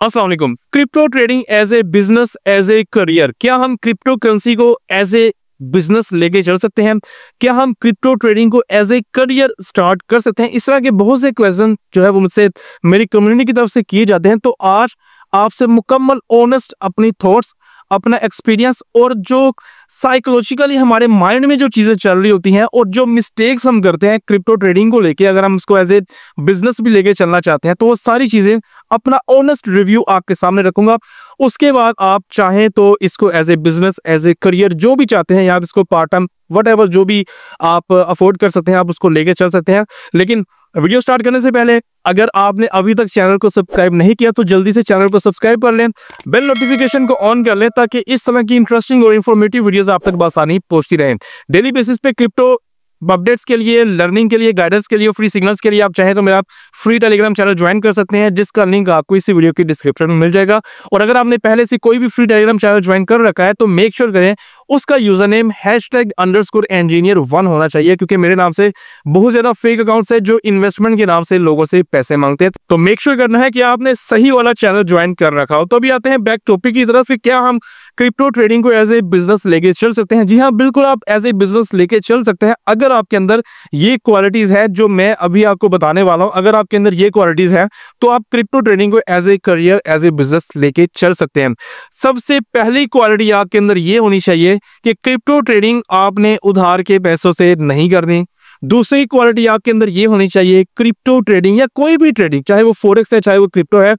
अस्सलाम वालेकुम। Crypto trading as a business, as a career, क्या हम क्रिप्टो करेंसी को एज ए बिजनेस लेके चल सकते हैं? क्या हम क्रिप्टो ट्रेडिंग को एज ए करियर स्टार्ट कर सकते हैं? इस तरह के बहुत से क्वेश्चन जो है वो मुझसे मेरी कम्युनिटी की तरफ से किए जाते हैं। तो आज आपसे मुकम्मल ऑनेस्ट अपनी थॉट्स, अपना एक्सपीरियंस और जो साइकोलॉजिकली हमारे माइंड में जो चीजें चल रही होती हैं और जो मिस्टेक्स हम करते हैं क्रिप्टो ट्रेडिंग को लेके, अगर हम इसको एज ए बिजनेस भी लेके चलना चाहते हैं तो वो सारी चीजें अपना ऑनेस्ट रिव्यू आपके सामने रखूंगा। उसके बाद आप चाहें तो इसको as a business, as a career, जो भी चाहते हैं, या आप इसको पार्ट टाइम वट जो भी आप अफोर्ड कर सकते हैं, आप उसको लेके चल सकते हैं। लेकिन वीडियो स्टार्ट करने से पहले अगर आपने अभी तक चैनल को सब्सक्राइब नहीं किया तो जल्दी से चैनल को सब्सक्राइब कर लें, बेल नोटिफिकेशन को ऑन कर लें ताकि इस समय की इंटरेस्टिंग और इन्फॉर्मेटिव वीडियोस आप तक बआसानी पहुंचती रहें। डेली बेसिस पे क्रिप्टो अपडेट्स के लिए, लर्निंग के लिए, गाइडेंस के लिए, फ्री सिग्नल्स के लिए आप चाहें तो मेरा फ्री टेलीग्राम चैनल ज्वाइन कर सकते हैं, जिसका लिंक आपको इसी वीडियो की डिस्क्रिप्शन में मिल जाएगा। और अगर आपने पहले से कोई भी फ्री टेलीग्राम चैनल ज्वाइन कर रखा है तो मेक श्योर करें उसका यूजर नेम #_engineer1 होना चाहिए, क्योंकि मेरे नाम से बहुत ज्यादा फेक अकाउंट्स है जो इन्वेस्टमेंट के नाम से लोगों से पैसे मांगते हैं। तो मेक श्योर करना है कि आपने सही वाला चैनल ज्वाइन कर रखा हो। तो अभी आते हैं बैक टॉपिक की तरफ कि क्या हम क्रिप्टो ट्रेडिंग को एज ए बिजनेस लेके चल सकते हैं? जी हाँ, बिल्कुल आप एज ए बिजनेस लेके चल सकते हैं अगर आपके अंदर ये क्वालिटीज है जो मैं अभी आपको बताने वाला हूं। अगर आपके अंदर ये क्वालिटीज है तो आप क्रिप्टो ट्रेडिंग को as a career, as a business लेके चल सकते हैं। सबसे पहली क्वालिटी आपके अंदर ये होनी चाहिए कि क्रिप्टो ट्रेडिंग आपने उधार के पैसों से नहीं करनी। दूसरी क्वालिटी आपके अंदर ये होनी चाहिए, क्रिप्टो ट्रेडिंग या कोई भी ट्रेडिंग, चाहे वो फॉरेक्स है चाहे वो क्रिप्टो है,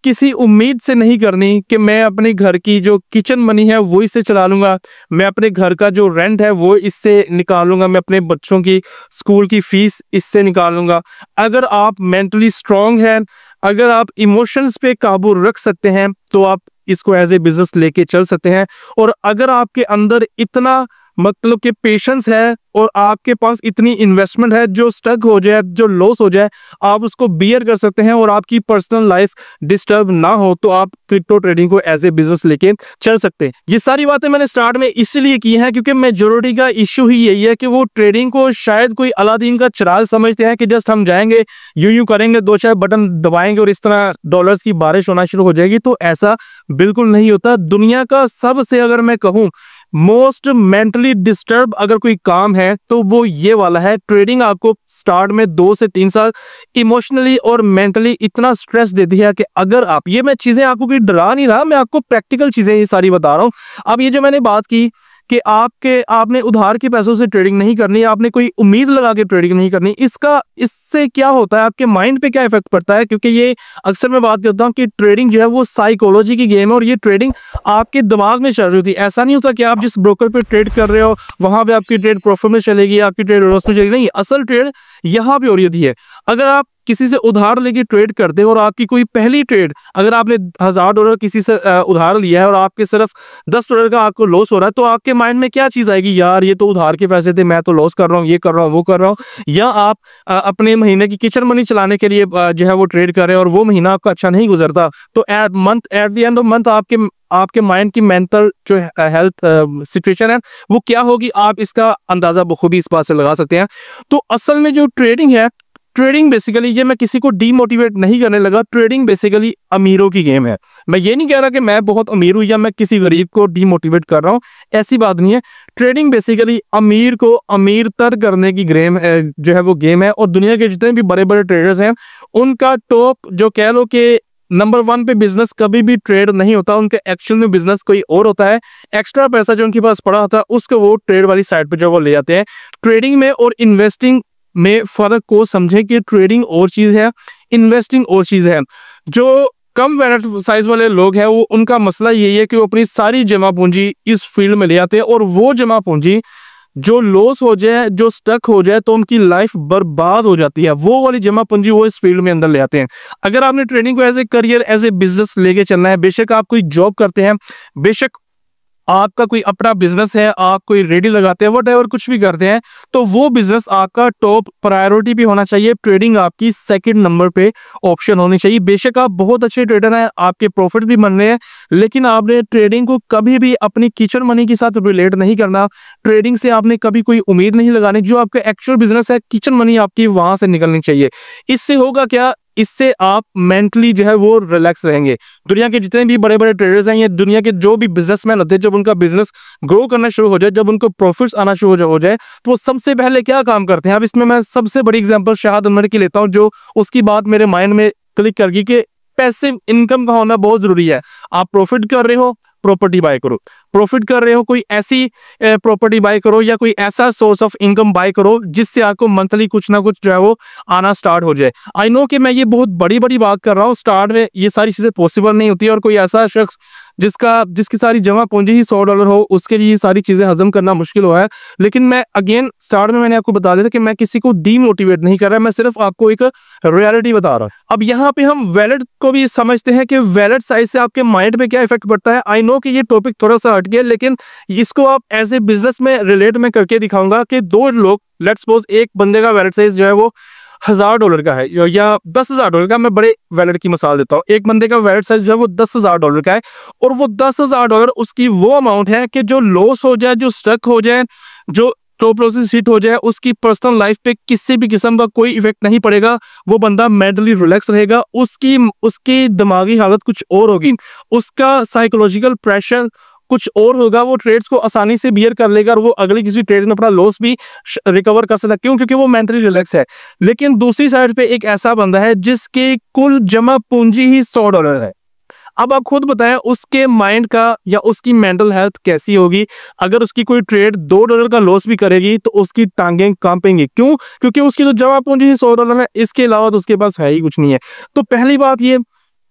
किसी उम्मीद से नहीं करनी कि मैं अपने घर की जो किचन मनी है वो इससे चला लूंगा, मैं अपने घर का जो रेंट है वो इससे निकालूंगा, मैं अपने बच्चों की स्कूल की फीस इससे निकालूंगा। अगर आप मेंटली स्ट्रांग हैं, अगर आप इमोशंस पे काबू रख सकते हैं तो आप इसको एज ए बिजनेस लेके चल सकते हैं। और अगर आपके अंदर इतना मतलब कि पेशेंस है और आपके पास इतनी इन्वेस्टमेंट है, जो स्टक हो जाए, जो लॉस हो जाए, आप उसको बियर कर सकते हैं और आपकी पर्सनल लाइफ डिस्टर्ब ना हो, तो आप क्रिप्टो ट्रेडिंग को एज ए बिजनेस लेके चल सकते हैं। ये सारी बातें मैंने स्टार्ट में इसलिए की हैं क्योंकि मेजोरिटी का इश्यू ही यही है कि वो ट्रेडिंग को शायद कोई अलादीन का चिराग समझते हैं कि जस्ट हम जाएंगे, यूं करेंगे, 2-4 बटन दबाएंगे और इस तरह डॉलर्स की बारिश होना शुरू हो जाएगी। तो ऐसा बिल्कुल नहीं होता। दुनिया का सबसे, अगर मैं कहूँ, मोस्ट मेंटली डिस्टर्ब अगर कोई काम है तो वो ये वाला है। ट्रेडिंग आपको स्टार्ट में 2 से 3 साल इमोशनली और मेंटली इतना स्ट्रेस देती है कि अगर आप, ये मैं चीजें आपको कोई डरा नहीं रहा, मैं आपको प्रैक्टिकल चीजें ये सारी बता रहा हूँ। अब ये जो मैंने बात की कि आपने उधार के पैसों से ट्रेडिंग नहीं करनी, आपने कोई उम्मीद लगा के ट्रेडिंग नहीं करनी, इससे क्या होता है, आपके माइंड पे क्या इफेक्ट पड़ता है? क्योंकि ये अक्सर मैं बात करता हूँ कि ट्रेडिंग जो है वो साइकोलॉजी की गेम है और ये ट्रेडिंग आपके दिमाग में चल रही होती है। ऐसा नहीं होता कि आप जिस ब्रोकर पे ट्रेड कर रहे हो वहां पे आपकी ट्रेड प्रॉफिट में चलेगी, आपकी ट्रेड लॉस में चलेगी, नहीं, असल ट्रेड यहाँ पे हो रही होती है। अगर आप किसी से उधार लेके ट्रेड करते हो और आपकी कोई पहली ट्रेड, अगर आपने $1000 किसी से उधार लिया है और आपके सिर्फ $10 का आपको लॉस हो रहा है, तो आपके माइंड में क्या चीज आएगी? यार ये तो उधार के पैसे थे, मैं तो लॉस कर रहा हूँ, ये कर रहा हूँ, वो कर रहा हूँ। या आप अपने महीने की किचन मनी चलाने के लिए जो है वो ट्रेड कर रहे हैं और वो महीना आपका अच्छा नहीं गुजरता, तो at the end of month आपके माइंड की मेंटल जो हेल्थ सिचुएशन है वो क्या होगी, आप इसका अंदाजा बखूबी इस बात से लगा सकते हैं। तो असल में जो ट्रेडिंग है, ट्रेडिंग बेसिकली, ये मैं किसी को डीमोटिवेट नहीं करने लगा, ट्रेडिंग बेसिकली अमीरों की गेम है। मैं ये नहीं कह रहा कि मैं बहुत अमीर हूं या मैं किसी गरीब को डीमोटिवेट कर रहा हूं, ऐसी बात नहीं है। ट्रेडिंग बेसिकली अमीर को अमीर तर करने की गेम जो है वो गेम है। और दुनिया के जितने भी बड़े बड़े ट्रेडर्स हैं उनका टॉप, जो कह लो कि नंबर 1 पे बिजनेस कभी भी ट्रेड नहीं होता, उनका एक्चुअल में बिजनेस कोई और होता है। एक्स्ट्रा पैसा जो उनके पास पड़ा होता है उसको वो ट्रेड वाली साइड पे जो वो ले जाते हैं। ट्रेडिंग में और इन्वेस्टिंग में फर्क को समझे कि ट्रेडिंग और चीज है, इन्वेस्टिंग और चीज है। जो कम वैलेट साइज वाले लोग हैं वो, उनका मसला यही है कि वो अपनी सारी जमा पूंजी इस फील्ड में ले आते हैं और वो जमा पूंजी जो लॉस हो जाए, जो स्टक हो जाए तो उनकी लाइफ बर्बाद हो जाती है। वो वाली जमा पूंजी वो इस फील्ड में अंदर ले आते हैं। अगर आपने ट्रेडिंग को as a career, as a business लेके चलना है, बेशक आप कोई जॉब करते हैं, बेशक आपका कोई अपना बिजनेस है, आप कोई रेडी लगाते हैं, वट कुछ भी करते हैं, तो वो बिजनेस आपका टॉप प्रायोरिटी भी होना चाहिए। ट्रेडिंग आपकी सेकंड नंबर पे ऑप्शन होनी चाहिए। बेशक आप बहुत अच्छे ट्रेडर हैं, आपके प्रॉफिट भी बन रहे हैं, लेकिन आपने ट्रेडिंग को कभी भी अपनी किचन मनी के साथ रिलेट नहीं करना। ट्रेडिंग से आपने कभी कोई उम्मीद नहीं लगानी। जो आपका एक्चुअल बिजनेस है, किचन मनी आपकी वहां से निकलनी चाहिए। इससे होगा क्या, इससे आप मेंटली जो है वो रिलैक्स रहेंगे। दुनिया के जितने भी बड़े बड़े ट्रेडर्स हैं या दुनिया के जो भी बिजनेसमैन होते हैं, जब उनका बिजनेस ग्रो करना शुरू हो जाए, जब उनको प्रॉफिट्स आना शुरू हो जाए, तो वो सबसे पहले क्या काम करते हैं। अब इसमें मैं सबसे बड़ी एग्जांपल शाहिद उमर की लेता हूं, जो उसकी बात मेरे माइंड में क्लिक कर गई कि पैसिव इनकम का होना बहुत जरूरी है। आप प्रॉफिट कर रहे हो, प्रॉपर्टी बाय करो। प्रॉफिट कर रहे हो, कोई ऐसी प्रॉपर्टी बाय करो या कोई ऐसा सोर्स ऑफ इनकम बाय करो जिससे आपको मंथली कुछ ना कुछ जो है वो आना स्टार्ट हो जाए। आई नो कि मैं ये बहुत बड़ी बड़ी बात कर रहा हूँ, स्टार्ट में ये सारी चीजें पॉसिबल नहीं होती, और कोई ऐसा शख्स जिसकी सारी जमा पूंजी ही $100 हो, उसके लिए ये सारी चीजें हजम करना मुश्किल हुआ है। लेकिन मैं अगेन स्टार्ट में मैंने आपको बता दिया था कि मैं किसी को डीमोटिवेट नहीं कर रहा, मैं सिर्फ आपको एक रियलिटी बता रहा हूँ। अब यहाँ पे हम वैलेट को भी समझते हैं कि वैलेट साइज से आपके माइंड पे क्या इफेक्ट पड़ता है। आई नो कि ये टॉपिक थोड़ा सा हट गया, लेकिन इसको आप एज ए बिजनेस में रिलेट में करके दिखाऊंगा कि दो लोग, लेट्स सपोज एक बंदे का वैलेट साइज जो है वो $1000 का है या $10,000 का। मैं बड़े वैलेट की मिसाल देता हूँ। एक बंदे का वैलेट साइज जो है वो $10,000 का है, और वो $10,000 उसकी वो अमाउंट है कि जो लॉस हो जाए, जो स्टक हो जाए, जो स्टॉप लॉसेस हिट हो जाए, उसकी पर्सनल लाइफ पे किसी भी किस्म का कोई इफेक्ट नहीं पड़ेगा। वो बंदा मेंटली रिलैक्स रहेगा। उसकी दिमागी हालत कुछ और होगी, उसका साइकोलॉजिकल प्रेशर कुछ और होगा। वो ट्रेड्स को आसानी से बियर कर लेगा और वो अगली किसी ट्रेड में अपना लॉस भी रिकवर कर सकता है। क्यों? क्योंकि वो मेंटली रिलैक्स है। लेकिन दूसरी साइड पे एक ऐसा बंदा है जिसके कुल जमा पूंजी ही $100 है। अब आप खुद बताएं उसके माइंड का या उसकी मेंटल हेल्थ कैसी होगी। अगर उसकी कोई ट्रेड $2 का लॉस भी करेगी तो उसकी टांगें कांपेंगी। क्यों? क्योंकि उसकी तो जमा पूंजी ही $100 है, इसके अलावा तो उसके पास है ही कुछ नहीं है। तो पहली बात ये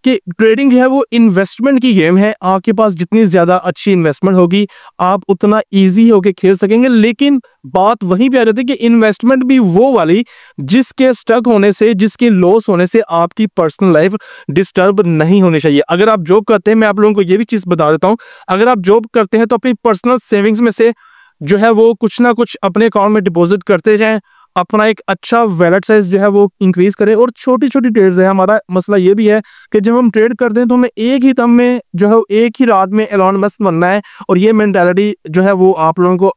कि ट्रेडिंग है वो इन्वेस्टमेंट की गेम है। आपके पास जितनी ज्यादा अच्छी इन्वेस्टमेंट होगी, आप उतना इजी होके खेल सकेंगे। लेकिन बात वहीं पे आ जाती है कि इन्वेस्टमेंट भी वो वाली जिसके स्टक होने से, जिसके लॉस होने से आपकी पर्सनल लाइफ डिस्टर्ब नहीं होनी चाहिए। अगर आप जॉब करते हैं, मैं आप लोगों को ये भी चीज बता देता हूं, अगर आप जॉब करते हैं तो अपनी पर्सनल सेविंग्स में से जो है वो कुछ ना कुछ अपने अकाउंट में डिपॉजिट करते जाएं। अपना एक अच्छा वैलेट साइज जो है वो इंक्रीज करें। और छोटी छोटी ट्रेड्स है, हमारा मसला ये भी है कि जब हम ट्रेड करते हैं तो हमें एक ही दम में जो है एक ही रात में एलॉन मस्क बनना है। और ये मेंटालिटी जो है वो आप लोगों को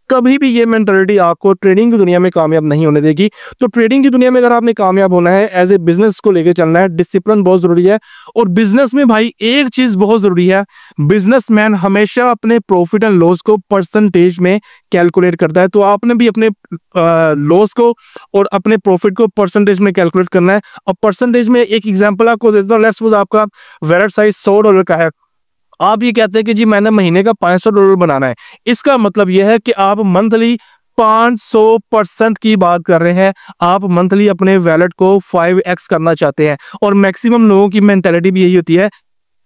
कभी भी ये मेंटालिटी आपको ट्रेडिंग की दुनिया में कामयाब नहीं होने देगी। तो ट्रेडिंग की दुनिया में अगर आपने कामयाब होना है, एज ए बिजनेस को लेकर चलना है, डिसिप्लिन बहुत जरूरी है। और बिजनेस में भाई एक चीज बहुत जरूरी है, बिजनेसमैन हमेशा अपने प्रॉफिट एंड लॉस को परसेंटेज में कैलकुलेट करता है। तो आपने भी अपने लॉस को और अपने प्रॉफिट को परसेंटेज में कैलकुलेट करना है। और परसेंटेज में एक एग्जांपल आपको देता हूं। लेट्स सपोज आपका वैलेट साइज $100 का है, आप ये कहते हैं कि जी मैंने महीने का $500 बनाना है। इसका मतलब यह है कि आप मंथली 500% की बात कर रहे हैं। आप मंथली अपने वैलेट को 5x करना चाहते हैं। और मैक्सिमम लोगों की मेंटालिटी भी यही होती है।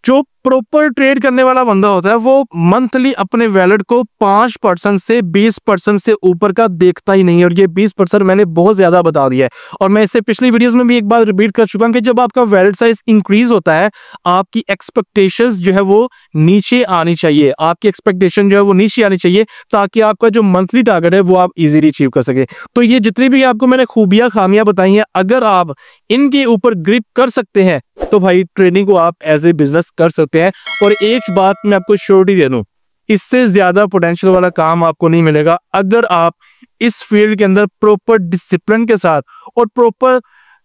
जो प्रॉपर ट्रेड करने वाला बंदा होता है वो मंथली अपने वैलेट को 5% से 20% से ऊपर का देखता ही नहीं है। और ये 20% मैंने बहुत ज्यादा बता दिया है। और मैं इससे पिछली वीडियोस में भी एक बार रिपीट कर चुका हूं कि जब आपका वैलेट साइज इंक्रीज होता है, आपकी एक्सपेक्टेशंस जो है वो नीचे आनी चाहिए। आपकी एक्सपेक्टेशन जो है वो नीचे आनी चाहिए ताकि आपका जो मंथली टारगेट है वो आप इजीली अचीव कर सके। तो ये जितनी भी आपको मैंने खूबियां खामियां बताई हैं, अगर आप इनके ऊपर ग्रिप कर सकते हैं तो भाई ट्रेडिंग को आप एज ए बिजनेस कर सकते हैं। और एक बात मैं आपको श्योरिटी दे दूं, इससे ज्यादा पोटेंशियल वाला काम आपको नहीं मिलेगा अगर आप इस फील्ड के अंदर प्रॉपर डिसिप्लिन के साथ और प्रॉपर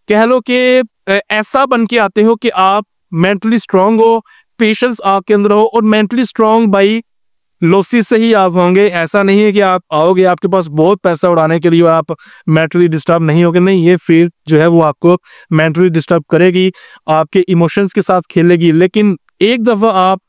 कह लो कि ऐसा बन के आते हो कि आप मेंटली स्ट्रांग हो, पेशेंस आपके अंदर हो। और मेंटली स्ट्रांग भाई लॉसेस से ही आप होंगे। ऐसा नहीं है कि आप आओगे आपके पास बहुत पैसा उड़ाने के लिए आप मेंटली डिस्टर्ब नहीं होगे। नहीं, ये फील्ड जो है वो आपको मेंटली डिस्टर्ब करेगी, आपके इमोशंस के साथ खेलेगी। लेकिन एक दफा आप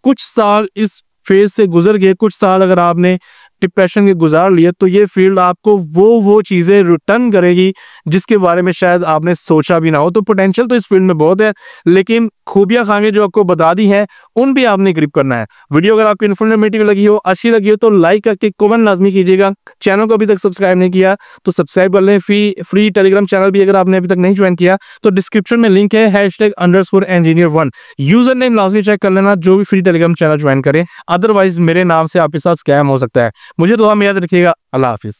कुछ साल इस फेज से गुजर गए, कुछ साल अगर आपने डिप्रेशन के गुजार लिए, तो ये फील्ड आपको वो चीजें रिटर्न करेगी जिसके बारे में शायद आपने सोचा भी ना हो। तो पोटेंशियल तो इस फील्ड में बहुत है, लेकिन खूबियां खामियां जो आपको बता दी हैं उन भी आपने ग्रिप करना है। वीडियो अगर आपको इन्फॉर्मेटिव लगी हो, अच्छी लगी हो तो लाइक करके कमेंट लाजमी कीजिएगा। चैनल को अभी तक सब्सक्राइब नहीं किया तो सब्सक्राइब कर लें। फ्री टेलीग्राम चैनल भी अगर आपने अभी तक नहीं ज्वाइन किया तो डिस्क्रिप्शन में लिंक है, #_engineer1 यूजर नेम लाजमी चेक कर लेना जो भी फ्री टेलीग्राम चैनल ज्वाइन करें। अदरवाइज मेरे नाम से आपके साथ स्कैम हो सकता है। मुझे दुआ में याद रखिएगा। अल्लाह हाफिज।